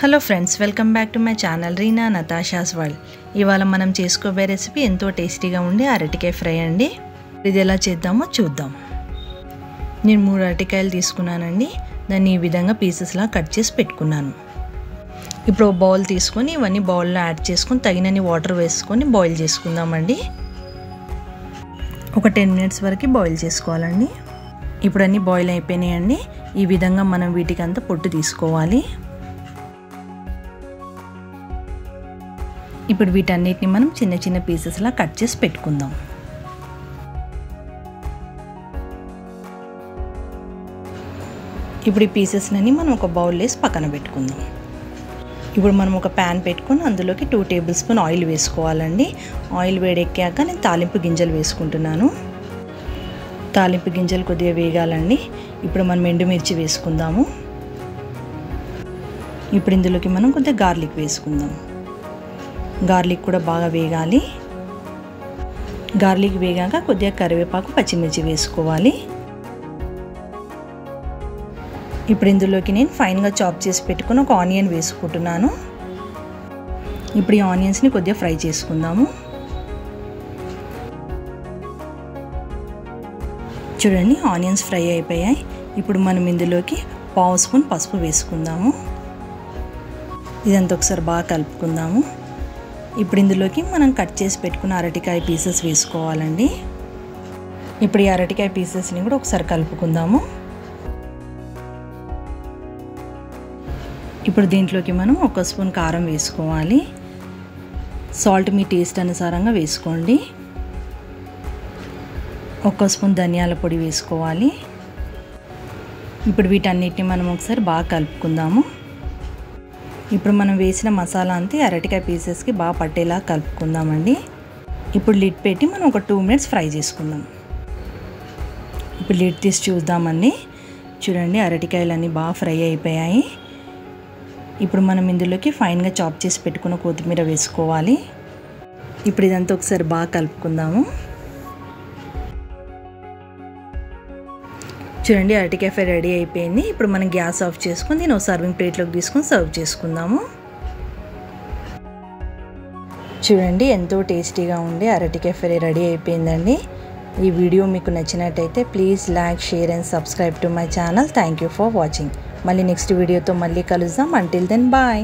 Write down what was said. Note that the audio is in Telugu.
Hello friends, welcome back to my channel Reena Natasha's world. ఇవాళ మనం చేసుకోబోయే రెసిపీ ఎంతో టేస్టీగా ఉండే అరటికాయ ఫ్రై అండి. ఇది ఎలా చేద్దామో చూద్దాం. నేను 3 అరటికాయలు తీసుకున్నానండి. దాన్ని ఈ విధంగా పీసెస్లా కట్ చేసి పెట్టుకున్నాను. ఇప్పుడు ఒక బౌల్ తీసుకొని ఇవన్నీ బౌల్లో యాడ్ చేసుకొని తగినన్ని వాటర్ వేసుకొని బాయిల్ చేసుకుందామండి. ఒక 10 మినిట్స్ వరకు బాయిల్ చేసుకోవాలండి. ఇప్పుడు అన్నీ బాయిల్ అయిపోయినాయండి. ఈ విధంగా మనం వీటికి అంతా పొట్టు తీసుకోవాలి. ఇప్పుడు వీటన్నిటిని మనం చిన్న చిన్న పీసెస్లా కట్ చేసి పెట్టుకుందాం. ఇప్పుడు ఈ పీసెస్లని మనం ఒక బౌల్ వేసి పక్కన పెట్టుకుందాం. ఇప్పుడు మనం ఒక ప్యాన్ పెట్టుకొని అందులోకి 2 టేబుల్ స్పూన్ ఆయిల్ వేసుకోవాలండి. ఆయిల్ వేడెక్కాక నేను తాలింపు గింజలు వేసుకుంటున్నాను. తాలింపు గింజలు కొద్దిగా వేగాలండి. ఇప్పుడు మనం ఎండుమిర్చి వేసుకుందాము. ఇప్పుడు ఇందులోకి మనం కొద్దిగా గార్లిక్ వేసుకుందాం. గార్లిక్ కూడా బాగా వేగాలి. గార్లిక్ వేగాక కొద్దిగా కరివేపాకు, పచ్చిమిర్చి వేసుకోవాలి. ఇప్పుడు ఇందులోకి నేను ఫైన్గా చాప్ చేసి పెట్టుకుని ఒక ఆనియన్ వేసుకుంటున్నాను. ఇప్పుడు ఈ ఆనియన్స్ని కొద్దిగా ఫ్రై చేసుకుందాము. చూడండి, ఆనియన్స్ ఫ్రై అయిపోయాయి. ఇప్పుడు మనం ఇందులోకి 1/2 స్పూన్ పసుపు వేసుకుందాము. ఇదంతా ఒకసారి బాగా కలుపుకుందాము. ఇప్పుడు ఇందులోకి మనం కట్ చేసి పెట్టుకున్న అరటికాయ పీసెస్ వేసుకోవాలండి. ఇప్పుడు ఈ అరటికాయ పీసెస్ని కూడా ఒకసారి కలుపుకుందాము. ఇప్పుడు దీంట్లోకి మనం 1 స్పూన్ కారం వేసుకోవాలి. సాల్ట్ మీ టేస్ట్ అనుసారంగా వేసుకోండి. 1 స్పూన్ ధనియాల పొడి వేసుకోవాలి. ఇప్పుడు వీటన్నిటిని మనం ఒకసారి బాగా కలుపుకుందాము. ఇప్పుడు మనం వేసిన మసాలా అంతా అరటికాయ పీసెస్కి బాగా పట్టేలా కలుపుకుందామండి. ఇప్పుడు లిడ్ పెట్టి మనం ఒక 2 మినిట్స్ ఫ్రై చేసుకుందాం. ఇప్పుడు లిడ్ తీసి చూద్దామండి. చూడండి, అరటికాయలు అన్నీ బాగా ఫ్రై అయిపోయాయి. ఇప్పుడు మనం ఇందులోకి ఫైన్గా చాప్ చేసి పెట్టుకున్న కొత్తిమీర వేసుకోవాలి. ఇప్పుడు ఇదంతా ఒకసారి బాగా కలుపుకుందాము. చూడండి, అరటికాయ ఫ్రై రెడీ అయిపోయింది. ఇప్పుడు మనం గ్యాస్ ఆఫ్ చేసుకొని దీన్ని ఒక సర్వింగ్ ప్లేట్లోకి తీసుకొని సర్వ్ చేసుకుందాము. చూడండి, ఎంతో టేస్టీగా ఉండే అరటికాయ ఫ్రై రెడీ అయిపోయిందండి. ఈ వీడియో మీకు నచ్చినట్టయితే please like, share and subscribe to my channel. Thank you for watching. మళ్ళీ నెక్స్ట్ వీడియోతో మళ్ళీ కలుద్దాం. Until then bye.